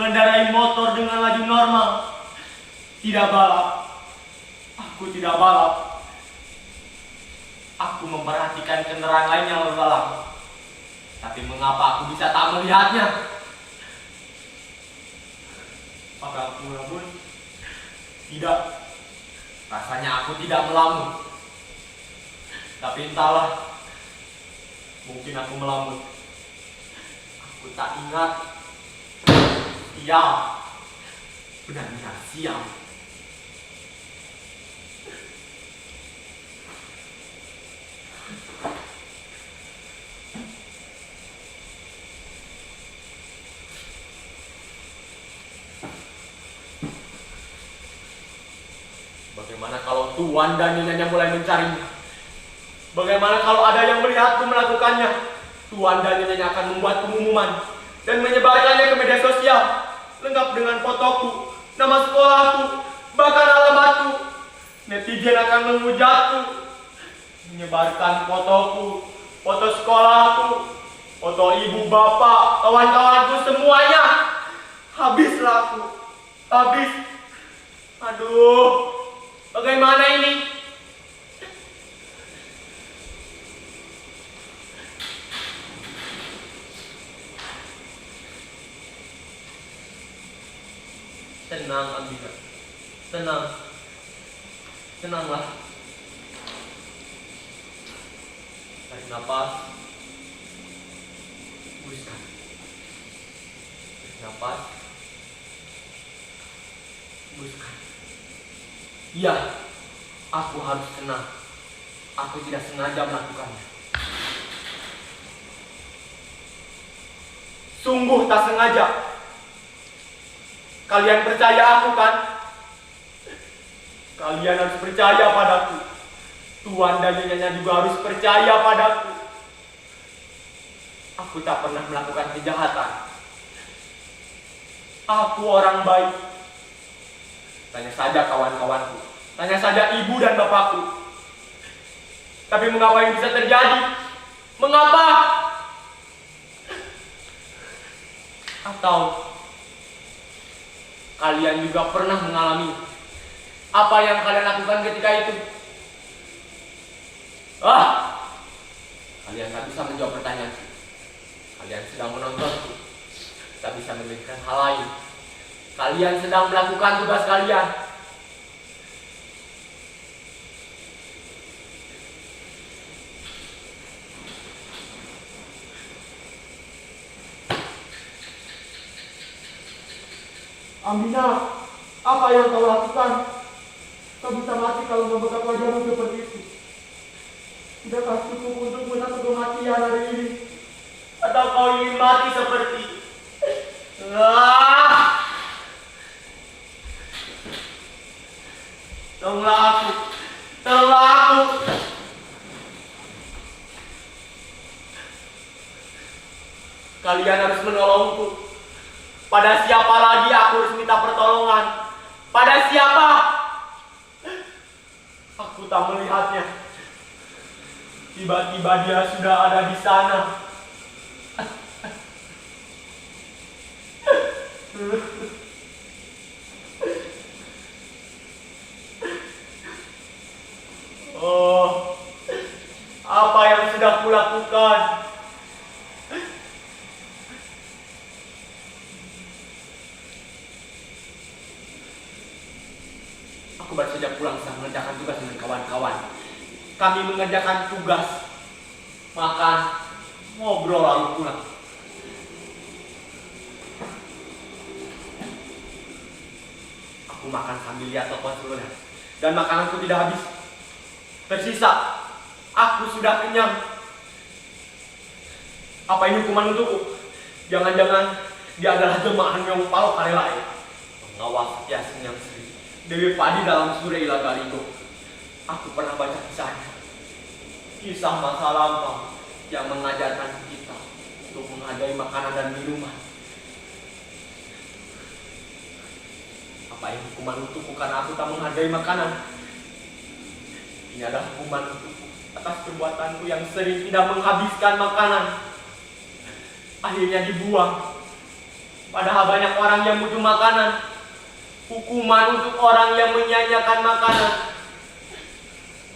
mengendarai motor dengan laju normal. Tidak balap. Aku tidak balap. Aku memperhatikan kendaraan lain yang lalu lalang. Tapi mengapa aku bisa tak melihatnya? Apakah aku melamun? Tidak. Rasanya aku tidak melamun. Tapi entahlah. Mungkin aku melamun. Aku tak ingat. Sial. Benar-benar sial. Bagaimana kalau Tuan dan Nyonyanya mulai mencarinya? Bagaimana kalau ada yang melihatku melakukannya? Tuan dan Nyonyanya akan membuat pengumuman dan menyebarkannya ke media sosial, lengkap dengan fotoku, nama sekolahku, bahkan alamatku. Netizen akan menghujatku, menyebarkan fotoku, foto sekolahku, foto ibu bapak, kawan-kawanku semuanya. Habislah aku, habis. Aduh. Bagaimana ini? Tenang, Ambika. Tenang. Tenanglah. Tarik nafas. Hembuskan. Tarik nafas. Hembuskan. Iya, aku harus tenang. Aku tidak sengaja melakukannya. Sungguh tak sengaja. Kalian percaya aku kan? Kalian harus percaya padaku. Tuan dan Nyonyanya juga harus percaya padaku. Aku tak pernah melakukan kejahatan. Aku orang baik. Tanya saja kawan-kawanku. Tanya saja ibu dan bapakku. Tapi mengapa ini bisa terjadi? Mengapa? Atau kalian juga pernah mengalami apa yang kalian lakukan ketika itu? Kalian tak bisa menjawab pertanyaan. Kalian sedang menontonku. Tak bisa memikirkan hal lain. Kalian sedang melakukan tugas kalian. Ambina, apa yang kau lakukan? Kau bisa mati kalau membekap wajahmu seperti itu. Tidakkah cukup untukmu satu kematian hari ini? Atau kau ingin mati seperti Tolonglah aku. Tolonglah aku. Kalian harus menolongku. Pada siapa lagi aku harus minta pertolongan? Pada siapa? Aku tak melihatnya. Tiba-tiba dia sudah ada di sana. Oh, apa yang sudah kulakukan? Aku baru saja pulang setelah mengerjakan tugas dengan kawan-kawan. Kami mengerjakan tugas, makan, ngobrol lalu pulang. Aku makan sambil lihat telepon seluler, dan makananku tidak habis. Tersisa, aku sudah kenyang. Apa ini hukuman untukku? Jangan-jangan dia adalah jemaah yang palau karelai, pengawal setia yang Sri Dewi Padi dalam Surya Ilagaligo. Aku pernah baca kisahnya. Kisah masa lampau yang mengajarkan kita untuk menghargai makanan dan minuman. Apa ini hukuman untukku karena aku tak menghargai makanan? Ini adalah hukuman untukku atas perbuatanku yang sering tidak menghabiskan makanan. Akhirnya dibuang. Padahal banyak orang yang butuh makanan. Hukuman untuk orang yang menyanyiakan makanan.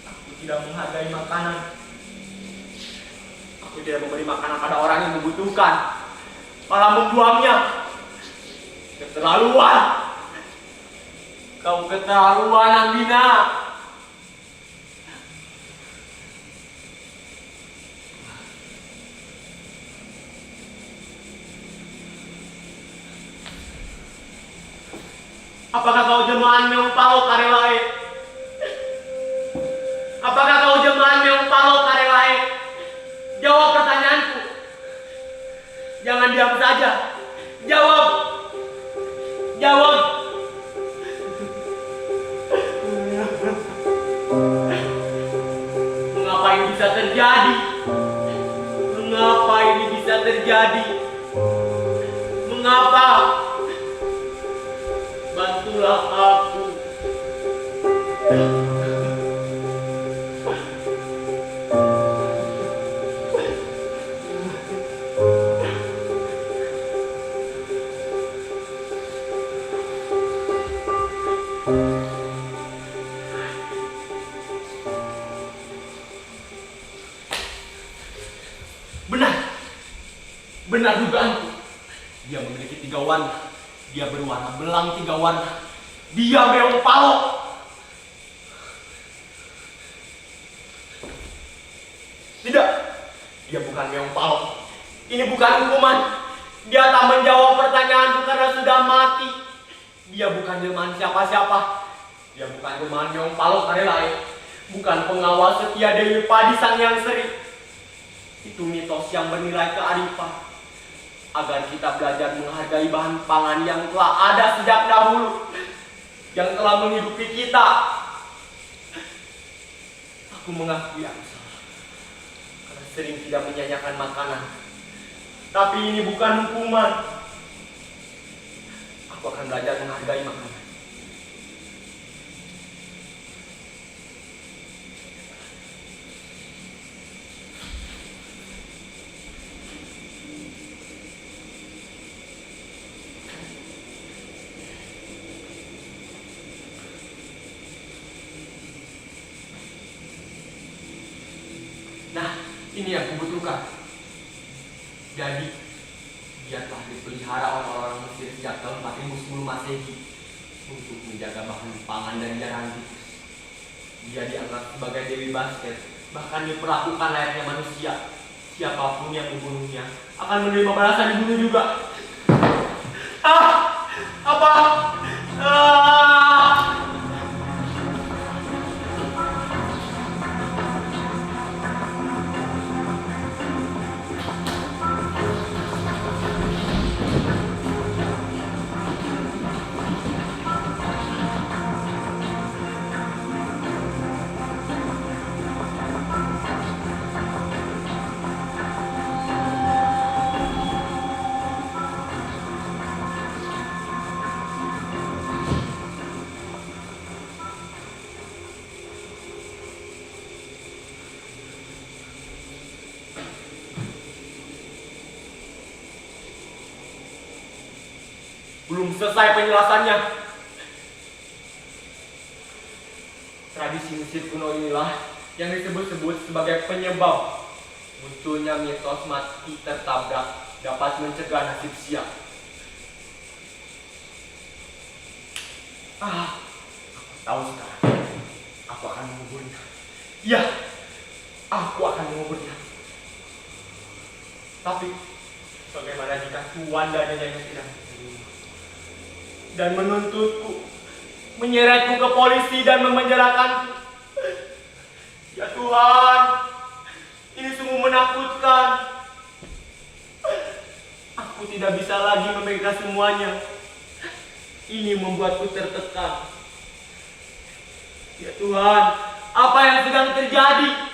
Aku tidak menghargai makanan. Aku tidak memberi makanan pada orang yang membutuhkan, malah membuangnya. Keterlaluan. Kau keterlaluan, Ambina. Apakah kau jemaah meong palo karelae? Apakah kau jemaah meong palo karelae? Jawab pertanyaanku. Jangan diam saja. Jawab. Jawab. Mengapa ini bisa terjadi? Mengapa ini bisa terjadi? Mengapa? Bantulah aku. Benar dugaanku. Dia memiliki 3 warna. Dia berwarna belang 3 warna. Dia meong palo. Tidak. Dia bukan meong palo. Ini bukan hukuman. Dia tak menjawab pertanyaanku karena sudah mati. Dia bukan jelmaan siapa-siapa. Dia bukan jelmaan meong palo karelae. Bukan pengawal setia Dewi Padi Sang Yang Seri. Itu mitos yang bernilai kearifan. Agar kita belajar menghargai bahan pangan yang telah ada sejak dahulu, yang telah menghidupi kita. Aku mengakui aku salah, karena sering tidak menyanyiakan makanan. Tapi ini bukan hukuman. Aku akan belajar menghargai makanan. Nah, ini yang kubutuhkan. Jadi, dia telah dipelihara oleh orang Mesir sejak tahun 4010 Masehi untuk menjaga bahan pangan dan jarang tikus. Dia dianggap sebagai dewi basket, bahkan diperlakukan layaknya manusia. Siapapun yang membunuhnya akan menerima balasan dibunuh juga. Apa? Belum selesai penjelasannya. Tradisi Mesir kuno inilah yang disebut-sebut sebagai penyebab munculnya mitos mati tertabrak dapat mencegah nasib siap. Aku tahu sekarang. Aku akan menguburnya. Ya, aku akan menguburnya. Tapi bagaimana jika Tuan dan Nyonya tidak dan menuntutku, menyeretku ke polisi dan memenjarakanku? Ya Tuhan, ini sungguh menakutkan. Aku tidak bisa lagi memegang semuanya. Ini membuatku tertekan. Ya Tuhan, apa yang sedang terjadi?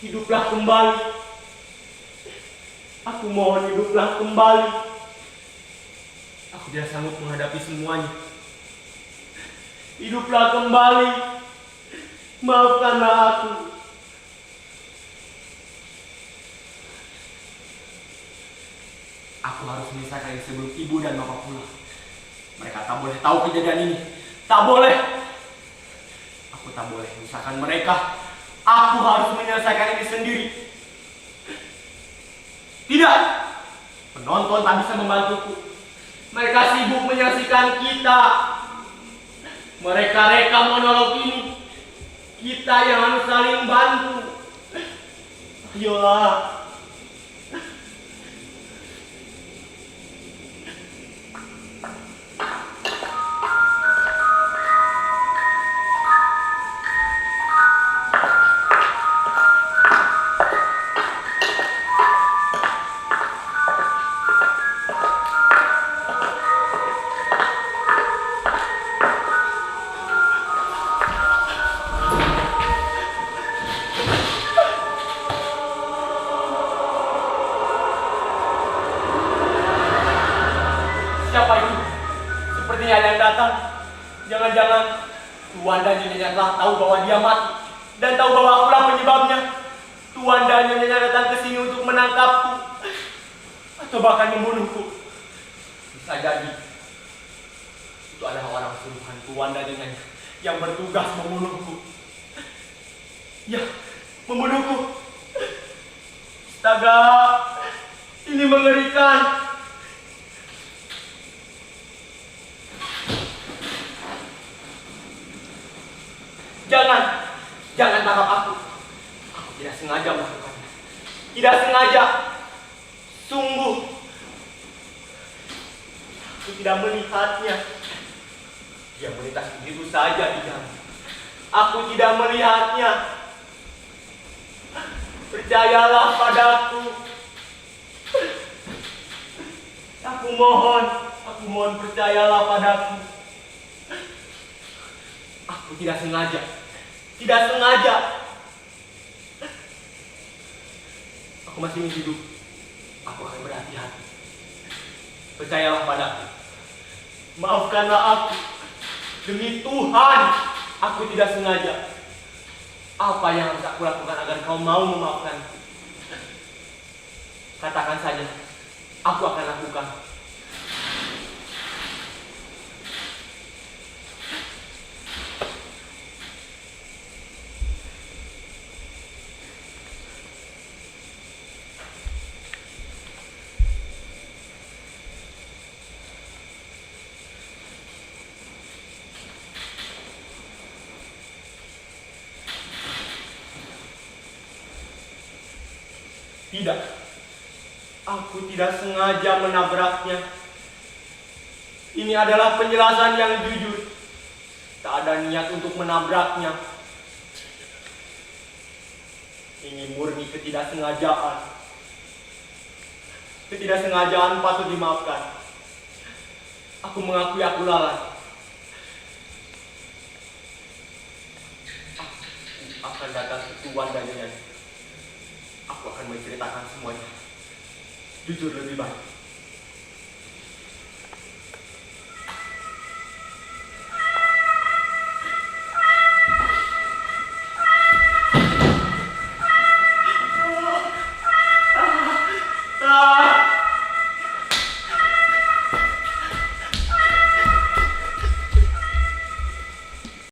Hiduplah kembali. Aku mohon hiduplah kembali. Aku tidak sanggup menghadapi semuanya. hiduplah kembali. Maafkanlah aku. Aku harus menyelesaikan ini sebelum ibu dan bapak pulang. Mereka tak boleh tahu kejadian ini. Tak boleh. Aku tak boleh menyusahkan mereka. Aku harus menyelesaikan ini sendiri. Tidak. Penonton tak bisa membantuku. Mereka sibuk menyaksikan kita. Mereka rekam monolog ini. Kita yang harus saling bantu. Ayolah. Siapa itu? Sepertinya ada yang datang. Jangan-jangan Tuan dan Nyonya telah tahu bahwa dia mati dan tahu bahwa akulah penyebabnya. Tuan dan Nyonya datang ke sini untuk menangkapku atau bahkan membunuhku. Bisa jadi itu adalah orang suruhan Tuan dan Nyonya yang bertugas membunuhku. Ya, membunuhku. Astaga, ini mengerikan. Jangan tangkap aku. Aku tidak sengaja melakukannya. Tidak sengaja. Sungguh. Aku tidak melihatnya. Dia melintas begitu saja di jalan. Aku tidak melihatnya. Percayalah padaku. Aku mohon percayalah padaku. Aku tidak sengaja. Tidak sengaja. Aku masih ingin hidup. Aku akan berhati-hati. Percayalah padaku. Maafkanlah aku. Demi Tuhan, aku tidak sengaja. Apa yang harus aku lakukan agar kau mau memaafkanku? Katakan saja. Aku akan lakukan. Tidak, aku tidak sengaja menabraknya. Ini adalah penjelasan yang jujur. Tak ada niat untuk menabraknya. Ini murni ketidaksengajaan. Ketidaksengajaan patut dimaafkan. Aku mengakui aku lalai. Aku akan datang ke Tuan dan Nyonya. Aku akan menceritakan semuanya. Jujur lebih baik.